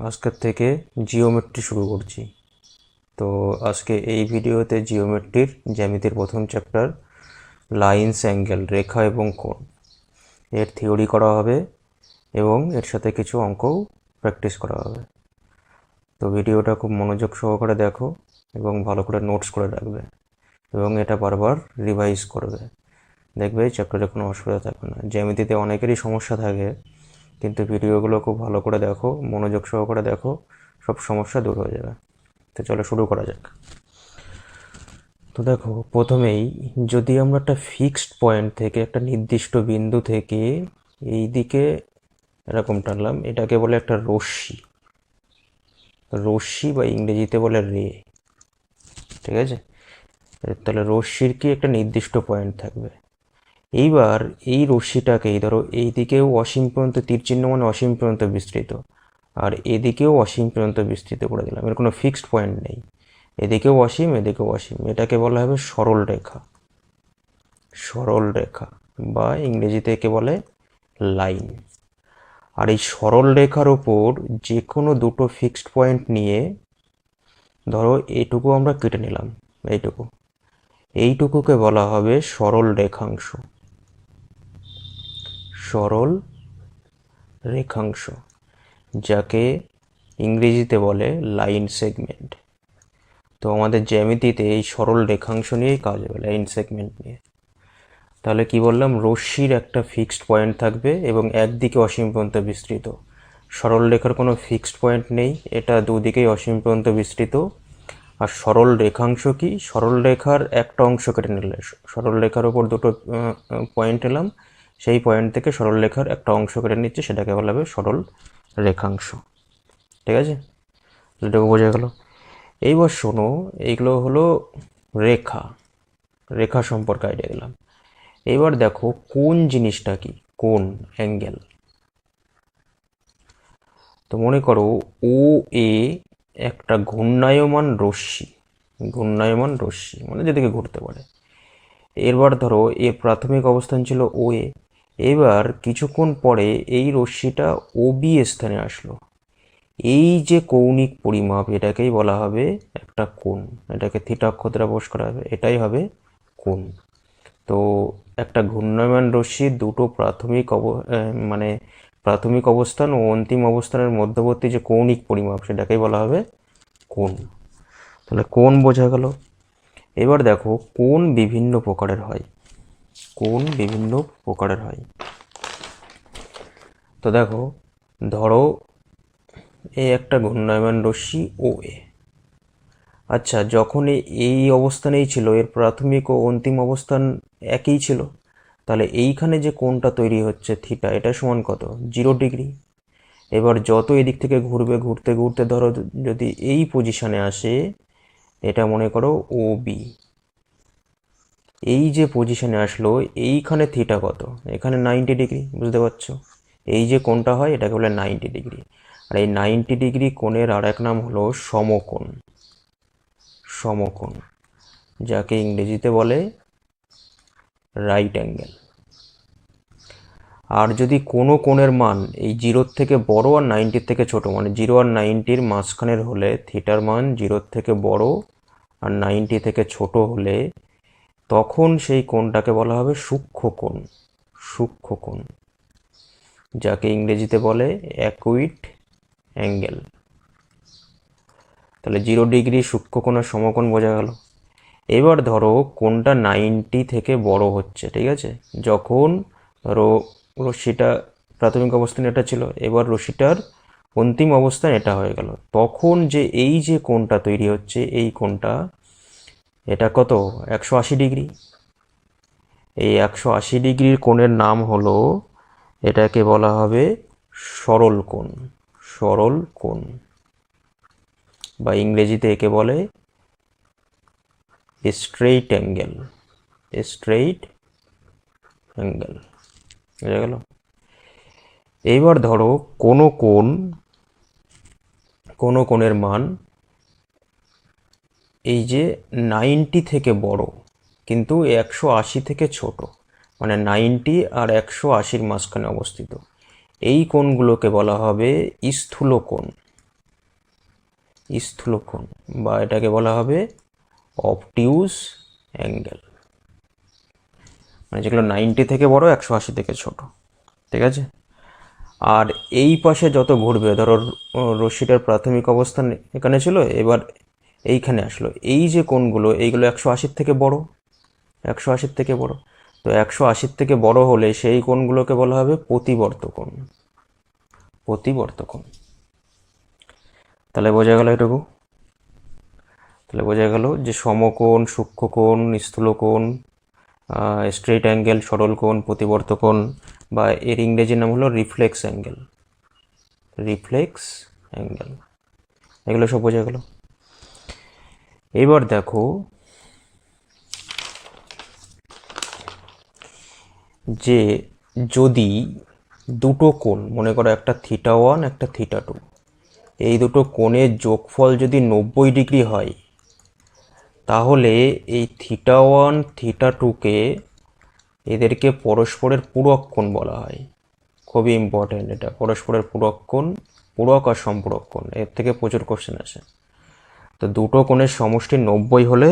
আজকের থেকে জিওমেট্রি শুরু করছি। তো আজকে এই ভিডিওতে জিওমেট্রির জ্যামিতির প্রথম চ্যাপ্টার লাইন্স অ্যাঙ্গেল, রেখা এবং কোণ, এর থিওরি করা হবে এবং এর সাথে কিছু অঙ্কও প্র্যাকটিস করা হবে। তো ভিডিওটা খুব মনোযোগ সহকারে দেখো এবং ভালো করে নোটস করে রাখবে এবং এটা বারবার রিভাইজ করবে। দেখবে এই চ্যাপ্টারে কোনো অসুবিধা থাকবে না। জ্যামিতিতে অনেকেরই সমস্যা থাকে, কিন্তু ভিডিওগুলো খুব ভালো করে দেখো, মনোযোগ সহকারে দেখো, সব সমস্যা দূর হয়ে যাবে। তো চলো শুরু করা যাক। তো দেখো, প্রথমেই যদি আমরা একটা ফিক্সড পয়েন্ট থেকে, একটা নির্দিষ্ট বিন্দু থেকে এই দিকে এরকম টানলাম, এটাকে বলে একটা রশ্মি। রশ্মি বা ইংরেজিতে বলে রে, ঠিক আছে? তাহলে রশ্মির কি একটা নির্দিষ্ট পয়েন্ট থাকবে। এইবার এই রশ্মিটাকেই ধরো এই দিকেও অসীম পর্যন্ত, তীর চিহ্ন মানে অসীম পর্যন্ত বিস্তৃত, আর এদিকেও অসীম পর্যন্ত বিস্তৃত করে দিলাম। এর কোনো ফিক্সড পয়েন্ট নেই, এদিকেও অসীম এদিকেও অসীম। এটাকে বলা হবে সরল রেখা। সরল রেখা বা ইংরেজিতে একে বলে লাইন। আর এই সরল রেখার ওপর যে কোনো দুটো ফিক্সড পয়েন্ট নিয়ে, ধরো এইটুকু আমরা কেটে নিলাম, এইটুকুকে বলা হবে সরল রেখাংশ। সরল রেখাংশ, যাকে ইংরেজিতে বলে লাইন সেগমেন্ট। তো আমাদের জ্যামিতিতে এই সরল রেখাংশ নিয়েই কাজ হবে, লাইন সেগমেন্ট নিয়ে। তাহলে কি বললাম, রশ্মির একটা ফিক্সড পয়েন্ট থাকবে এবং একদিকে অসীম পর্যন্ত বিস্তৃত। সরল রেখার কোনো ফিক্সড পয়েন্ট নেই, এটা দুদিকেই অসীম পর্যন্ত বিস্তৃত। আর সরল রেখাংশ কি, সরল রেখার একটা অংশ কেটে নিলে, সরল রেখার ওপর দুটো পয়েন্ট এলাম, সেই পয়েন্ট থেকে সরল রেখার একটা অংশ কেটে নিচ্ছে, সেটাকে বলা হবে সরল রেখাংশ। ঠিক আছে, এটাকে বোঝা গেল। এইবার শোনো, এইগুলো হলো রেখা, রেখা সম্পর্কে আইডিয়া দিলাম। এবার দেখো কোন জিনিসটা কি, কোন, অ্যাঙ্গেল। তো মনে করো ও এ একটা ঘূর্ণায়মান রশ্মি, ঘূর্ণায়মান রশ্মি মানে যেদিকে ঘুরতে পারে। এবার ধরো এর প্রাথমিক অবস্থান ছিল ও এ, এবার কিছুক্ষণ পরে এই রশ্মিটা ও বি স্থানে আসলো। এই যে কৌণিক পরিমাপ, এটাকেই বলা হবে একটা কোণ। এটাকে থিটা অক্ষ দ্বারা প্রকাশ করা হবে, এটাই হবে কোণ। তো একটা ঘূর্ণায়মান রশ্মির দুটো মানে প্রাথমিক অবস্থান ও অন্তিম অবস্থানের মধ্যবর্তী যে কৌণিক পরিমাপ, সেটাকেই বলা হবে কোণ। তাহলে কোণ বোঝা গেল। এবার দেখো কোণ বিভিন্ন প্রকারের হয়, কোণ বিভিন্ন প্রকারের হয়। তো দেখো, ধরো এই একটা ঘূর্ণায়মান রশ্মি ও এ। আচ্ছা, যখন এই অবস্থানেই ছিল, এর প্রাথমিক ও অন্তিম অবস্থান একই ছিল, তাহলে এইখানে যে কোণটা তৈরি হচ্ছে থিটা, এটা সমান কত, 0 ডিগ্রি। এবার যত এদিক থেকে ঘুরবে, ঘুরতে ঘুরতে ধরো যদি এই পজিশনে আসে, এটা মনে করো ও বি, এই যে পজিশনে আসলো, এইখানে থিটা কত, এখানে 90 ডিগ্রি, বুঝতে পারছো? এই যে কোণটা হয় এটাকে বলে 90 ডিগ্রি। আর এই 90 ডিগ্রি কোণের আর এক নাম হলো সমকোণ। সমকোণ, যাকে ইংরেজিতে বলে রাইট অ্যাঙ্গেল। আর যদি কোনো কোণের মান এই 0 থেকে বড় আর 90 থেকে ছোট, মানে 0 আর 90-র মাঝখানের হলে, থিটার মান 0 থেকে বড় আর 90 থেকে ছোট হলে, তখন সেই কোণটাকে বলা হবে সূক্ষ্ম কোণ। সূক্ষ্ম কোণ, যাকে ইংরেজিতে বলে অ্যাকুইট অ্যাঙ্গেল। তাহলে 0 ডিগ্রি সূক্ষ্ম কোণ আর সমকোণ বোঝা গেল। এবার ধরো কোণটা 90 থেকে বড় হচ্ছে, ঠিক আছে? যখন ধরো রশ্মিটা প্রাথমিক অবস্থানে এটা ছিল, এবার রশ্মিটার অন্তিম অবস্থান এটা হয়ে গেল, তখন যে এই যে কোণটা তৈরি হচ্ছে, এই কোণটা, এটা কত, 180 ডিগ্রি। এই 180 ডিগ্রির কোণের নাম হলো, এটাকে বলা হবে সরল কোণ। সরল কোণ, বা ইংরেজিতে একে বলে স্ট্রেইট অ্যাঙ্গেল। স্ট্রেইট অ্যাঙ্গেল, বুঝা গেল? এইবার ধরো কোনো কোণ, কোনো কোণের মান এই যে 90 থেকে বড় কিন্তু 180 থেকে ছোট, মানে 90 আর 180-র মাঝখানে অবস্থিত, এই কোণগুলোকে বলা হবে স্থূল কোণ। স্থূলকোণ, বা এটাকে বলা হবে অবটিউজ অ্যাঙ্গেল, মানে যেগুলো 90 থেকে বড়, 180 থেকে ছোট। ঠিক আছে। আর এই পাশে যত ঘুরবে, ধরো রশ্মিটার প্রাথমিক অবস্থান এখানে ছিল, এবার এইখানে আসলো, এই যে কোণগুলো এইগুলো 180 থেকে বড়, 180 থেকে বড়। তো 180 থেকে বড় হলে সেই কোণগুলোকে বলা হবে প্রতিবর্ত কোণ, প্রতিবর্ত কোণ। তাহলে বোঝা গেল এটুকু। তাহলে বোঝা গেল যে সমকোণ, সূক্ষ্মকোণ, স্থূলকোণ, স্ট্রেট অ্যাঙ্গেল, সরল কোণ, প্রতিবর্ত কোণ, বা এর ইংরেজি নাম হলো রিফ্লেক্স অ্যাঙ্গেল, রিফ্লেক্স অ্যাঙ্গেল, এগুলো সব বোঝা গেল। এবার দেখো যে যদি দুটো কোণ, মনে করো একটা θ1 একটা θ2, এই দুটো কোণের যোগফল যদি 90 ডিগ্রি হয়, তাহলে এই θ1 θ2কে এদেরকে পরস্পরের পূরক কোণ বলা হয়। খুবই ইম্পর্টেন্ট এটা, পরস্পরের পূরক কোণ, পূরক আর সম্পূরক কোণ, এর থেকে প্রচুর কোশ্চেন আসে। তো দুটো কোণের সমষ্টি 90 হলে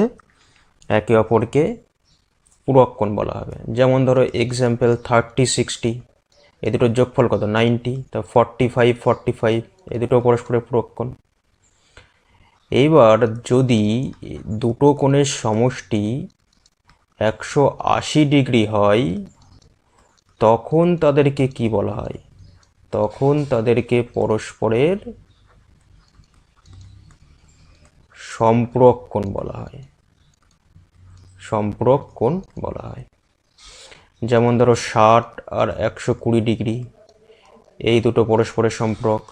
একে অপরকে পূরক কোণ বলা হবে। যেমন ধরো এক্সাম্পল 30-60, এ দুটোর যোগফল কত? 90। তো 45-45, এ দুটো পরস্পরের পূরক কোণ। এইবার যদি দুটো কোণের সমষ্টি 180 ডিগ্রি হয়, তখন তাদেরকে কি বলা হয়? তখন তাদেরকে পরস্পরের সম্পূরক কোণ বলা হয়, সম্পূরক কোণ বলা হয়। যেমন ধরো 60 আর 120 ডিগ্রি, এই দুটো পরস্পরের সম্পূরক।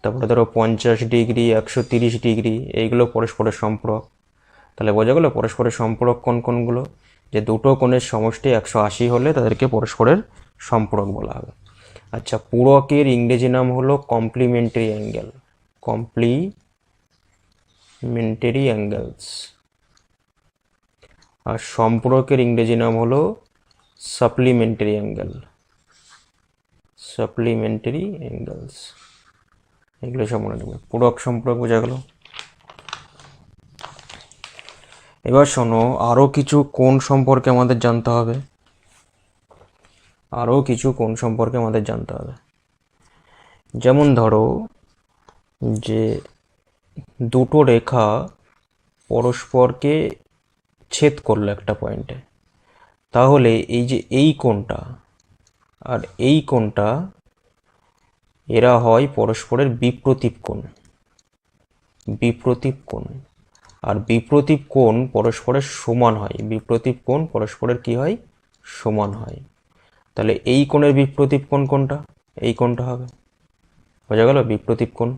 তারপরে ধরো 50 ডিগ্রি, 130 ডিগ্রি, এইগুলো পরস্পরের সম্পূরক। তাহলে বোঝা গেল পরস্পরের সম্পূরক কোণ কোনগুলো, যে দুটো কোণের সমষ্টি 180 হলে তাদেরকে পরস্পরের সম্পূরক বলা হবে। আচ্ছা, পূরকের ইংরেজি নাম হলো কমপ্লিমেন্টারি অ্যাঙ্গেল, কমপ্লিমেন্টারি অ্যাঙ্গেলস। আর সম্পূরকের ইংরেজি নাম হলো সাপ্লিমেন্টারি অ্যাঙ্গেল, সাপ্লিমেন্টারি অ্যাঙ্গেলস। এগুলো সব মনে রাখবে। পূরক সম্পূরক বোঝা গেল। এবার শোনো, আরও কিছু কোণ সম্পর্কে আমাদের জানতে হবে, আরও কিছু কোণ সম্পর্কে আমাদের জানতে হবে। যেমন ধরো যে দুটো রেখা পরস্পরকে ছেদ করলো একটা পয়েন্টে, তাহলে এই যে এই কোণটা আর এই কোণটা, এরা হয় পরস্পরের বিপ্রতীপ কোণ, বিপ্রতীপ কোণ। আর বিপ্রতীপ কোণ পরস্পরের সমান হয়, বিপ্রতীপ কোণ পরস্পরের কি হয়? সমান হয়। তাহলে এই কোণের বিপ্রতীপ কোণ কোনটা? এই কোণটা হবে। বোঝা গেল বিপ্রতীপ কোণ,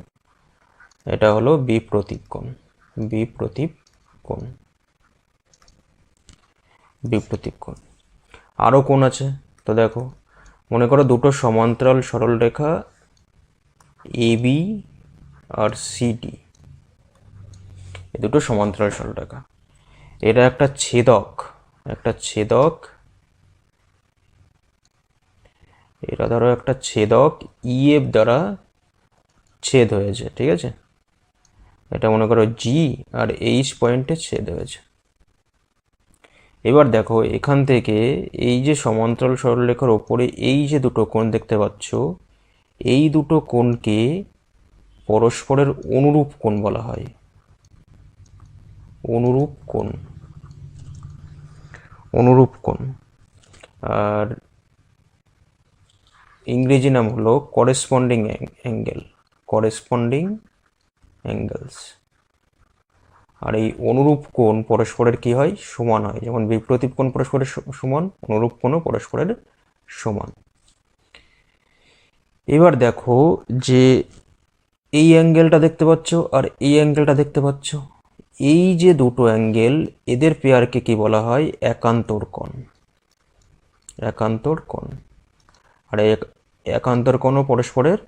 এটা হলো বিপ্রতীপ কোণ, বিপ্রতীপ কোণ, বিপ্রতীপ কোণ। আরও কোণ আছে, তো দেখো, মনে করো দুটো সমান্তরাল সরল রেখা এবি আর সিডি, এই দুটো সমান্তরাল সরল রেখা, এরা একটা ছেদক, একটা ছেদক, এরা ধরো একটা ছেদক ইএফ দ্বারা ছেদ হয়েছে, ঠিক আছে? এটা মনে করো জি আর এইচ পয়েন্টে ছেদ হয়েছে। এবার দেখো এখান থেকে এই যে সমান্তরাল সরলরেখার ওপরে এই যে দুটো কোণ দেখতে পাচ্ছ, এই দুটো কোণকে পরস্পরের অনুরূপ কোণ বলা হয়, অনুরূপ কোণ, অনুরূপ কোণ। আর ইংরেজি নাম হলো করেসপন্ডিং অ্যাঙ্গেল, করেসপন্ডিং অ্যাঙ্গেলস। আর এই অনুরূপ কোণ পরস্পরের কি হয়? সমান হয়। যেমন বিপ্রতীপ কোণ পরস্পরের সমান, অনুরূপ কোণও পরস্পরের সমান। এবার দেখো যে এই অ্যাঙ্গেলটা দেখতে পাচ্ছ আর এই অ্যাঙ্গেলটা দেখতে পাচ্ছ, এই যে দুটো অ্যাঙ্গেল, এদের পেয়ারকে কি বলা হয়? একান্তর কোণ, একান্তর কোণ। আর এই একান্তর কোণও পরস্পরের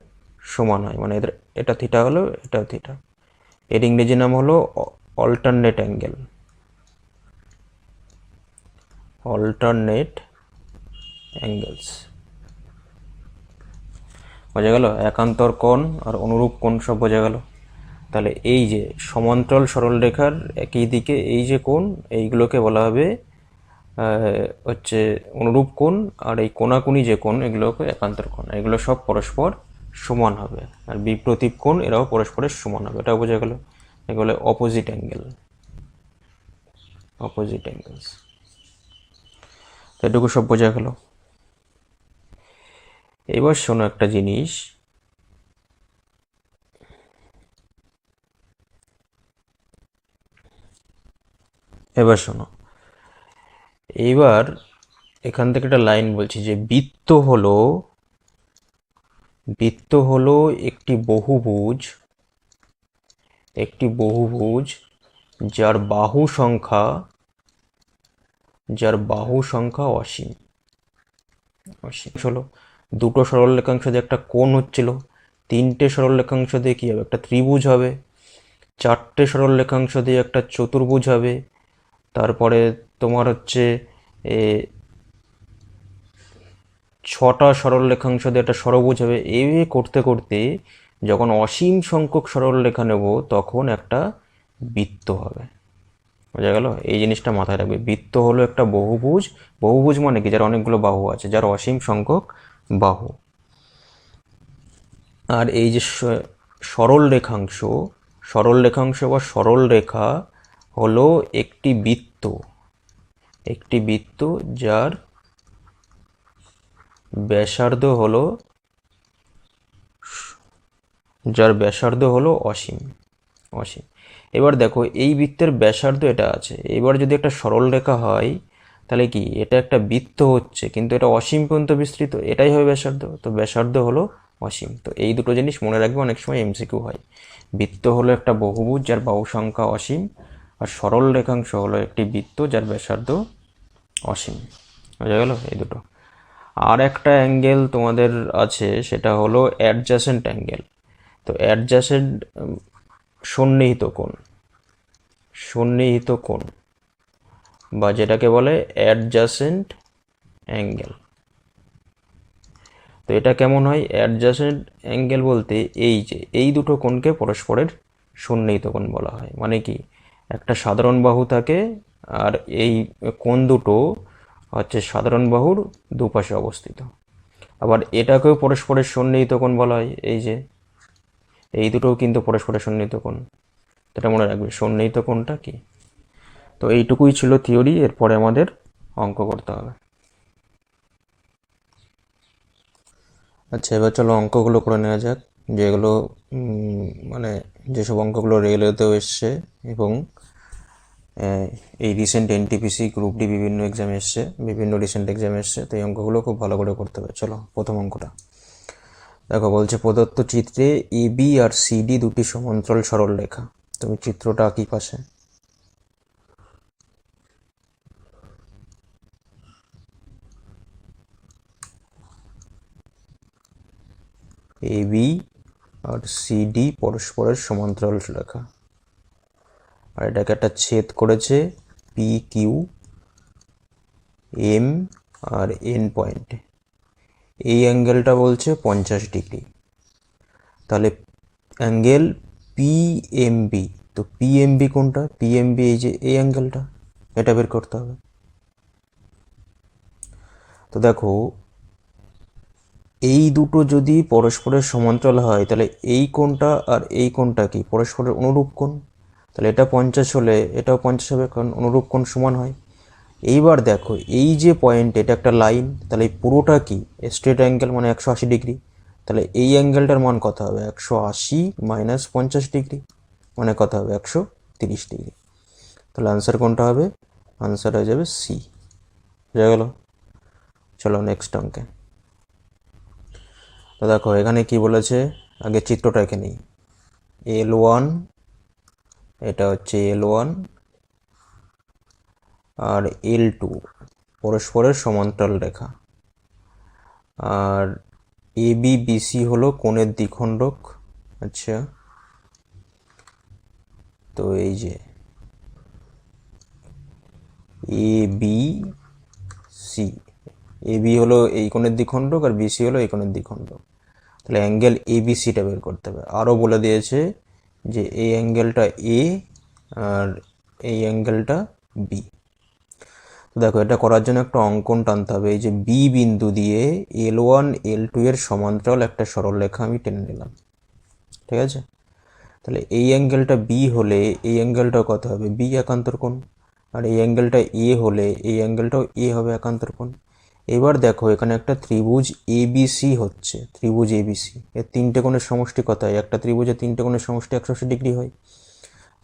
সমান হয়, মানে এদের এটা থিটা হলো এটা থিটা। এর ইংরেজি নাম হলো অল্টারনেট অ্যাঙ্গেল, অল্টারনেট অ্যাঙ্গেলস। বোঝা গেল একান্তর কোণ আর অনুরূপ কোণ সব বোঝা গেল। তাহলে এই যে সমান্তরাল সরলরেখার একই দিকে এই যে কোণ, এইগুলোকে বলা হবে হচ্ছে অনুরূপ কোণ, আর এই কোণাকুনি যে কোণ এগুলোকে একান্তর কোণ। এগুলো সব পরস্পর সমান হবে, আর বিপ্রতীপ কোণ এরাও পরস্পরের সমান হবে। এটাও বোঝা গেল। এগুলো অপোজিট অ্যাঙ্গেল, অপোজিট অ্যাঙ্গেলস। এটুকু সব বোঝা গেল। এবার শোনো একটা জিনিস, এবার শোনো, এইবার এখান থেকে একটা লাইন বলছি যে বৃত্ত হলো একটি বহুভুজ, যার বাহু সংখ্যা অসীম। হলো দুটো সরলরেখাংশ দিয়ে একটা কোণ হচ্ছিল, তিনটে সরলরেখাংশ দিয়ে কি হবে, একটা ত্রিভুজ হবে, চারটে সরলরেখাংশ দিয়ে একটা চতুর্ভুজ হবে, তারপরে তোমার হচ্ছে ছটা সরলরেখাংশ দিয়ে একটা ষড়ভুজ হবে। এইভাবে করতে করতে যখন অসীম সংখ্যক সরলরেখা নেব তখন একটা বৃত্ত হবে। বোঝা গেল? এই জিনিসটা মাথায় রাখবে। বৃত্ত হলো একটা বহুভুজ, বহুভুজ মানে কি, যার অনেকগুলো বাহু আছে, যার অসীম সংখ্যক বাহু। আর এই যে সরল রেখাংশ বা সরল রেখা হলো একটি বৃত্ত যার ব্যাসার্ধ হলো অসীম। এবার দেখো এই বৃত্তের ব্যাসার্ধ এটা আছে। এবার যদি একটা সরল রেখা হয় তাহলে কি, এটা একটা বৃত্ত হচ্ছে কিন্তু এটা অসীম পর্যন্ত বিস্তৃত, এটাই হবে ব্যাসার্ধ। তো ব্যাসার্ধ হলো অসীম। তো এই দুটো জিনিস মনে রাখবে, অনেক সময় এমসিকিউ হয়। বৃত্ত হলো একটা বহুভুজ যার বাহু সংখ্যা অসীম, আর সরল রেখাংশ হলো একটি বৃত্ত যার ব্যাসার্ধ অসীম। বোঝা গেল এই দুটো। আর একটা অ্যাঙ্গেল তোমাদের আছে, সেটা হলো অ্যাডজাসেন্ট অ্যাঙ্গেল। তো অ্যাডজাসেন্ট সন্নিহিত কোণ বা যেটাকে বলে অ্যাডজাসেন্ট অ্যাঙ্গেল। তো এটা কেমন হয়? অ্যাডজাসেন্ট অ্যাঙ্গেল বলতে এই যে এই দুটো কোণকে পরস্পরের সন্নিহিত কোণ বলা হয়। মানে কি, একটা সাধারণ বাহু থাকে আর এই কোণ দুটো হচ্ছে সাধারণ বাহুর দুপাশে অবস্থিত। আবার এটাকেও পরস্পরের সন্নিহিত কোণ বলা হয়। এই যে এই দুটোও কিন্তু পরস্পরের সন্নিহিত কোণ। এটা মনে রাখবে, সন্নিহিত কোণটা কি। তো এইটুকুই ছিল থিওরি, এরপরে আমাদের অঙ্ক করতে হবে। আচ্ছা, এবার চলো অঙ্কগুলো করে নেওয়া যাক, যেগুলো মানে যেসব অঙ্কগুলো রেলওয়েতেও এসছে এবং এই রিসেন্ট এনটিপিসি গ্রুপ ডি বিভিন্ন এক্সামে এসছে, বিভিন্ন রিসেন্ট এক্সামে এসছে। তো এই অঙ্কগুলো খুব ভালো করে করতে হবে। চলো প্রথম অঙ্কটা দেখো। বলছে প্রদত্ত চিত্রে এবি আর সিডি দুটি সমান্তরাল সরল রেখা। তুমি চিত্রটা আঁকি পাশে। এবি আর সিডি পরস্পরের সমান্তরাল রেখা, আর এটাকে একটা ছেদ করেছে P Q M R N পয়েন্টে। এই অ্যাঙ্গেলটা বলছে 50 ডিগ্রি। তাহলে অ্যাঙ্গেল পিএমবি, তো পিএমবি কোনটা? পিএমবি এই যে এই অ্যাঙ্গেলটা, এটা বের করতে হবে। তো দেখো এই দুটো যদি পরস্পরের সমান্তরাল হয় তাহলে এই কোণটা আর এই কোণটা কি পরস্পরের অনুরূপ কোণ। তাহলে এটা 50 হলে এটাও 50 হবে, কারণ অনুরূপ কোণ সমান হয়। এইবার দেখো এই যে পয়েন্ট, এটা একটা লাইন, তাহলে এই পুরোটা কি স্ট্রেট অ্যাঙ্গেল, মানে 180 ডিগ্রি। তাহলে এই অ্যাঙ্গেলটার মান কত হবে? 180 মাইনাস 50 ডিগ্রি, মানে কত হবে? 130 ডিগ্রি। তাহলে আনসার কোনটা হবে? আনসার হয়ে যাবে সি। বুঝা গেল? চলো নেক্সট অঙ্কে। তো দেখো এখানে কি বলেছে, আগে চিত্রটা এঁকে নিই। L1, এটা হচ্ছে L1 আর L2 পরস্পরের সমান্তরাল রেখা, আর এবি বিসি হলো কোণের দ্বিখণ্ডক। আচ্ছা, তো এই যে এবি সি, এবি হলো এই কোণের দ্বিখণ্ডক আর বিসি হলো এই কোণের দ্বিখণ্ডক। তাহলে অ্যাঙ্গেল এবিসিটা বের করতে হবে। আরও বলে দিয়েছে যে এই অ্যাঙ্গেলটা এ আর এই অ্যাঙ্গেলটা বি। দেখো এটা করার জন্য একটা অঙ্কন টানতে হবে। এই যে বি বিন্দু দিয়ে L1 L2 এর সমান্তরাল একটা সরলরেখা আমি টেনে নিলাম, ঠিক আছে? তাহলে এই অ্যাঙ্গেলটা বি হলে এই অ্যাঙ্গেলটা কত হবে? বি একান্তর কোণ। আর এই অ্যাঙ্গেলটা এ হলে এই অ্যাঙ্গেলটাও এ হবে একান্তর কোণ। এবার দেখো এখানে একটা ত্রিভুজ এবিসি হচ্ছে, ত্রিভুজ এবিসি এর তিনটে কোণের সমষ্টি কত হয়? একটা ত্রিভুজের তিনটে কোণের সমষ্টি 180 ডিগ্রি হয়।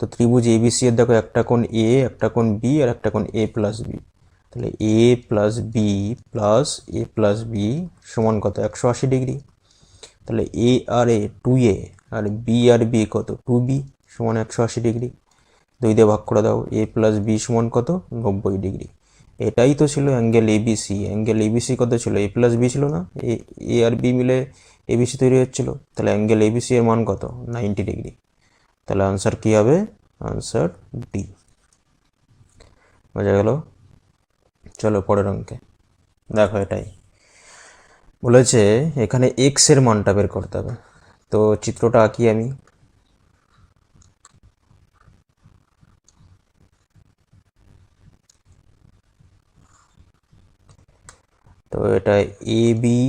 তো ত্রিভুজ এবিসি এর দেখো একটা কোণ এ, একটা কোণ বি আর একটা কোণ এ প্লাস বি। তাহলে এ প্লাস বি প্লাস এ প্লাস বি সমান কত? 180 ডিগ্রি। তাহলে এ আর এ 2a আর বি আর বি কত? 2b সমান 180 ডিগ্রি। 2 দিয়ে ভাগ করে দাও, এ প্লাস বি সমান কত? 90 ডিগ্রি। এটাই তো ছিল অ্যাঙ্গেল এবিসি। অ্যাঙ্গেল এবিসি কত ছিল? এ প্লাস বি ছিল না? এ আর বি মিলে এবিসি তৈরি হচ্ছিল। তাহলে অ্যাঙ্গেল এবিসি এর মান কত? 90 ডিগ্রি। তাহলে আনসার কি হবে? Answer D. বোঝা গেল? চলো পরের অঙ্কে দেখো। এটাই বলেছে এখানে এক্স এর মানটা বের করতে হবে। তো চিত্রটা আঁকি আমি। তো এটা এ বি,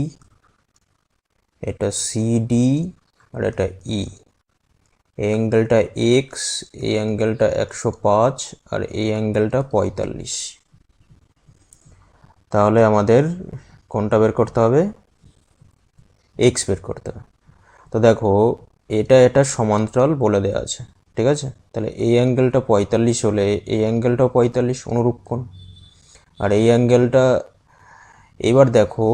এটা সিডি আর এটা ই। এই অ্যাঙ্গেলটা এক্স, এই অ্যাঙ্গেলটা 105 আর এই অ্যাঙ্গেলটা 45। তাহলে আমাদের কোনটা বের করতে হবে? এক্স বের করতে হবে। তো দেখো এটা সমান্তরাল বলে দেওয়া আছে, ঠিক আছে? তাহলে এই অ্যাঙ্গেলটা 45 হলে এই অ্যাঙ্গেলটাও 45, অনুরূপ কোণ। আর এই অ্যাঙ্গেলটা, এবার দেখো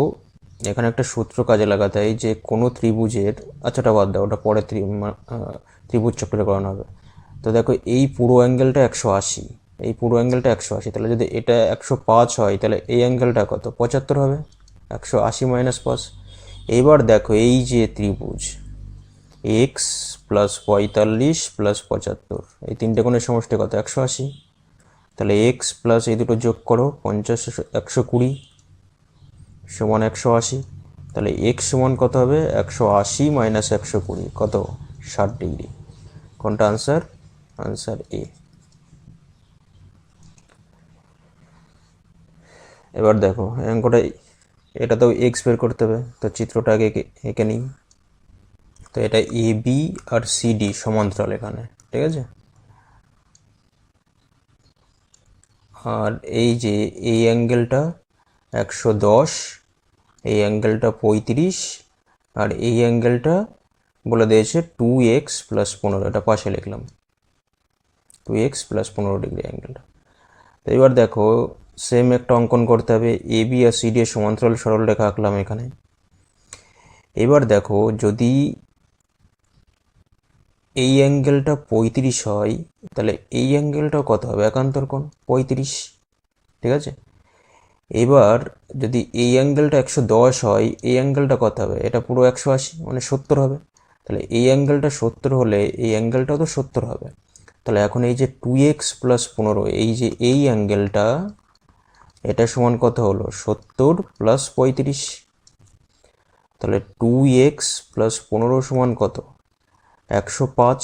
এখানে একটা সূত্র কাজে লাগাতে হয় যে কোনো ত্রিভুজের, আচ্ছা ওটা বাদ দাও, ওটা পরে ত্রিভুজ চক্রে করানো হবে। তো দেখো এই পুরো অ্যাঙ্গেলটা 180, এই পুরো অ্যাঙ্গেলটা 180। তাহলে যদি এটা 105 হয় তাহলে এই অ্যাঙ্গেলটা কত? 75 হবে। 180 মাইনাস 5। এবার দেখো এই যে ত্রিভুজ এক্স প্লাস 45 প্লাস 75, এই তিনটে কোণের সমষ্টি কত? 180। তাহলে এক্স প্লাস এই দুটো যোগ করো, 50 120 সমান 180। তাহলে এক্স সমান কত হবে? 180 মাইনাস 120 কত? 60 ডিগ্রি। কোনটা আনসার? আনসার এ। এবার দেখো অঙ্কটা, এটা তো এক্স বের করতে হবে। তো চিত্রটা আগে এঁকে নিই। তো এটা এ বি আর সিডি সমান্তরাল এখানে, ঠিক আছে? আর এই যে এই অ্যাঙ্গেলটা 110, এই অ্যাঙ্গেলটা 35 আর এই অ্যাঙ্গেলটা বলে দিয়েছে 2x প্লাস 15, এটা পাশে লিখলাম 2x প্লাস 15 ডিগ্রি অ্যাঙ্গেলটা। তো এবার দেখো সেম একটা অঙ্কন করতে হবে। A B R C D এর সমান্তরাল সরল রেখা আঁকলাম এখানে। এবার দেখো যদি এই অ্যাঙ্গেলটা 35 হয় তাহলে এই অ্যাঙ্গেলটাও কত হবে? একান্তর কোণ 35, ঠিক আছে? এবার যদি এই অ্যাঙ্গেলটা 110 হয় এই অ্যাঙ্গেলটা কত হবে? এটা পুরো 180 মানে 70 হবে। তাহলে এই অ্যাঙ্গেলটা 70 হলে এই অ্যাঙ্গেলটাও তো 70 হবে। তাহলে এখন এই যে 2x প্লাস 15, এই যে এই অ্যাঙ্গেলটা, এটা সমান কত হলো? 70 প্লাস 35। তাহলে 2x প্লাস 15 সমান কত? 105।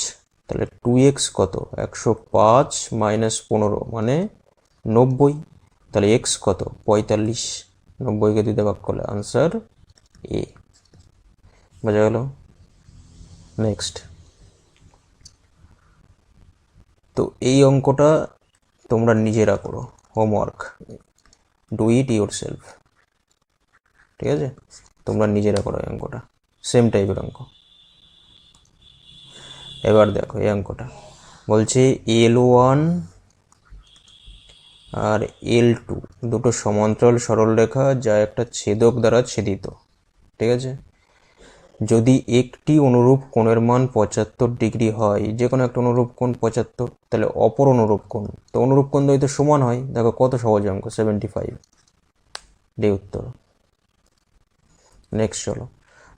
তাহলে 2x কত? 105 মাইনাস 15 মানে 90। তাহলে এক্স কত? 45। 90কে দিতে ভাগ করলে আনসার এ। বোঝা গেল? নেক্সট। তো এই অঙ্কটা তোমরা নিজেরা করো, homework, do it your self, ঠিক আছে? তোমরা নিজেরা করো এই অঙ্কটা, সেম টাইপের অঙ্ক। এবার দেখো এই অঙ্কটা বলছে L1 আর L2 দুটো সমান্তরাল সরলরেখা যা একটা ছেদক দ্বারা ছেদিত, ঠিক আছে? যদি একটি অনুরূপ কোণের মান 75 ডিগ্রি হয়, যে কোনো একটা অনুরূপ কোণ 75, তাহলে অপর অনুরূপ কোণ, তো অনুরূপ কোণ তো সমান হয়। দেখো কত সহজ অঙ্ক, 75 ডি উত্তর। নেক্সট চলো,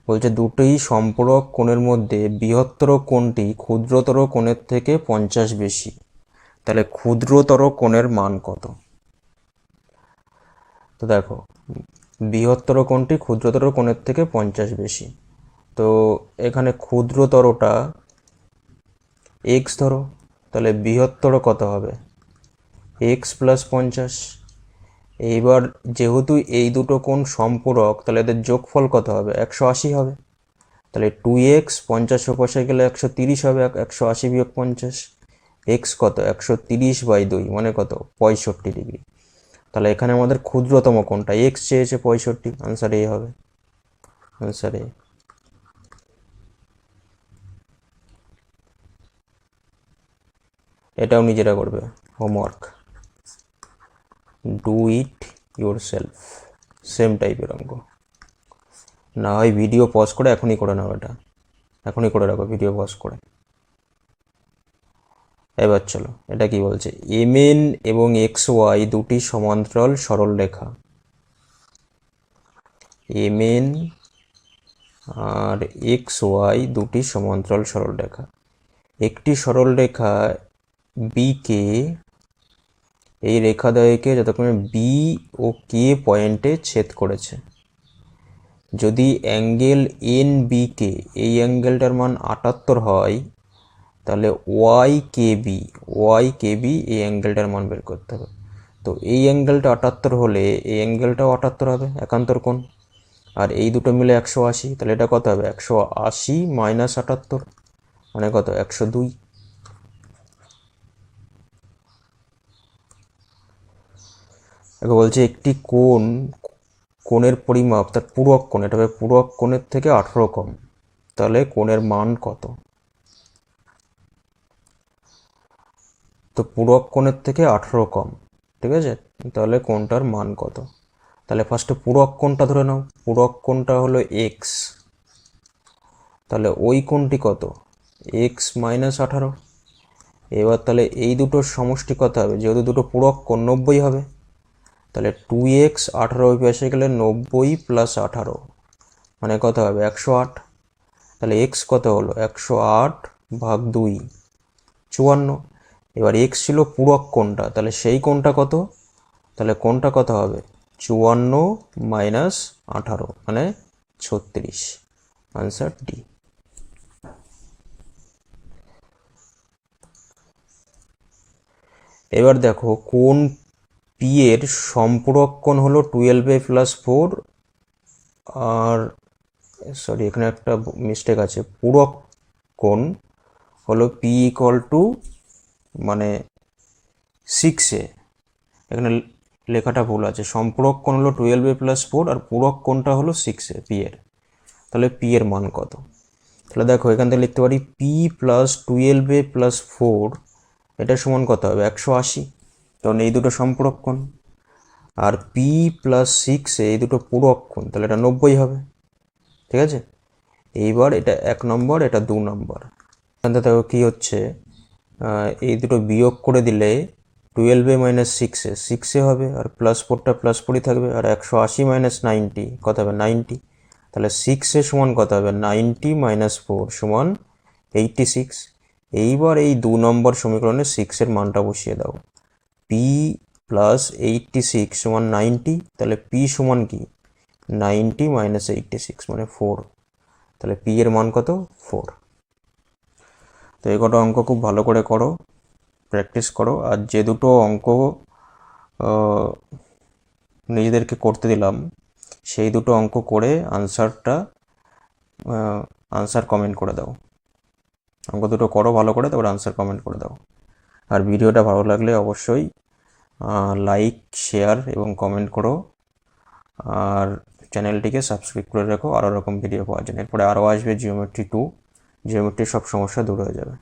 বলছে দুটোই সম্পূরক কোণের মধ্যে বৃহত্তর কোণটি ক্ষুদ্রতর কোণের থেকে 50 বেশি, তাহলে ক্ষুদ্রতর কোণের মান কত? তো দেখো বৃহত্তর কোণটি ক্ষুদ্রতর কোণের থেকে 50 বেশি। তো এখানে ক্ষুদ্রতরটা এক্স ধরো, তাহলে বৃহত্তর কত হবে? X plus 50। এইবার যেহেতু এই দুটো কোণ সম্পূরক, তাহলে এদের যোগফল কত হবে? 180 হবে। তাহলে 2x, 50 পাশে গেলে 130 হবে, 180 বিয়োগ 50, এক্স কত? 130/2 মানে কত? 65 ডিগ্রি। তাহলে এখানে আমাদের ক্ষুদ্রতম কোণটা এক্স চেয়েছে 65, আনসার এ হবে, আনসার এ। এটাও নিজেরা করবে, homework, do it your self, same টাইপের অঙ্ক। না হয় ভিডিও পজ করে এখনই করে নাও, এটা এখনই করে রাখো ভিডিও পজ করে। এবার চলো, এটা কি বলছে? এমএন এবং এক্স ওয়াই দুটি সমান্তরাল সরল রেখা, এমএন আর এক্স ওয়াই দুটি সমান্তরাল সরল রেখা। একটি সরল রেখা বিকে, এই রেখাদ্বয়কে যতক্ষণে বি ও কে পয়েন্টে ছেদ করেছে। যদি অ্যাঙ্গেল এন বিকে, এই অ্যাঙ্গেলটার মান 78 হয়, তাহলে ওয়াই কে বি এই অ্যাঙ্গেলটার মান বের করতে হবে। তো এই অ্যাঙ্গেলটা 78 হলে এই অ্যাঙ্গেলটাও 78 হবে, একান্তর কোণ। আর এই দুটো মিলে 180, তাহলে এটা কত হবে? 180 মাইনাস 78 মানে কত? 102। এবার বলছে একটি কোণের পরিমাপ তার পূরক কোণ, এটা হবে পূরক কোণের থেকে 18 কম, তাহলে কোণের মান কত? তো পূরক কোণের থেকে 18 কম, ঠিক আছে, তাহলে কোণটার মান কত? তাহলে ফার্স্টে পূরক কোণটা ধরে নাও, পূরক কোণটা হলো এক্স, তাহলে ওই কোণটি কত? X minus 18। এবার তাহলে এই দুটোর সমষ্টি কত হবে? যেহেতু দুটো পূরক কোণ 90 হবে, তাহলে 2x 18 পাশে গেলে 90 প্লাস 18 মানে কত হবে? 108। তাহলে এক্স কত হলো? 108 ভাগ 2, 54। এবার এক্স ছিল পূরক কোণটা, তাহলে সেই কোণটা কত? তাহলে কোণটা কত হবে? 54 মাইনাস 18 মানে 36, আনসার ডি। এবার দেখো, কোণ পি এর সম্পূরক কোণ হলো 12a প্লাস 4, আর সরি এখানে একটা মিস্টেক আছে, পূরক কোণ হলো পি ইকুয়াল টু মানে 6a, এখানে লেখাটা ভুল আছে, সম্পূরক কোণ হলো 12a প্লাস 4 আর পূরক কোণটা হলো 6a পি এর। তাহলে পি এর মান কত? তাহলে দেখো এখান থেকে লিখতে পারি পি প্লাস 12a প্লাস 4, এটা সমান কত হবে? 180, কারণ এই দুটো সম্পূরক কোণ। আর পি প্লাস 6a এই দুটো পূরক কোণ, তাহলে এটা 90 হবে, ঠিক আছে। এইবার এটা 1 নম্বর, এটা 2 নম্বর। এখান থেকে দেখো কী হচ্ছে, এই দুটো বিয়োগ করে দিলে 12a মাইনাস 6a হবে, আর প্লাস 4টা প্লাস 4ই থাকবে, আর 180 মাইনাস 90 কত হবে? 90। তাহলে 6a সমান কত হবে? 90 মাইনাস 4 সমান 86। এইবার এই 2 নম্বর সমীকরণে 6 এর মানটা বসিয়ে দাও, পি প্লাস 86 সমান 90, তাহলে পি সমান কি? 90 মাইনাস 86 মানে 4, তাহলে পি এর মান কত? 4। তো এই কটা অঙ্ক খুব ভালো করে করো, প্র্যাকটিস করো। আর যে দুটো অঙ্ক নিজেদেরকে করতে দিলাম, সেই দুটো অঙ্ক করে আনসার কমেন্ট করে দাও। অঙ্ক দুটো করো ভালো করে, তারপর আনসার কমেন্ট করে দাও। আর ভিডিওটা ভালো লাগলে অবশ্যই লাইক, শেয়ার এবং কমেন্ট করো। আর চ্যানেলটিকে সাবস্ক্রাইব করে রাখো আরও রকম ভিডিও পাওয়ার জন্য। এরপরে আরও আসবে জিওমেট্রি 2, জিওমেট্রির সব সমস্যা দূর হয়ে যাবে।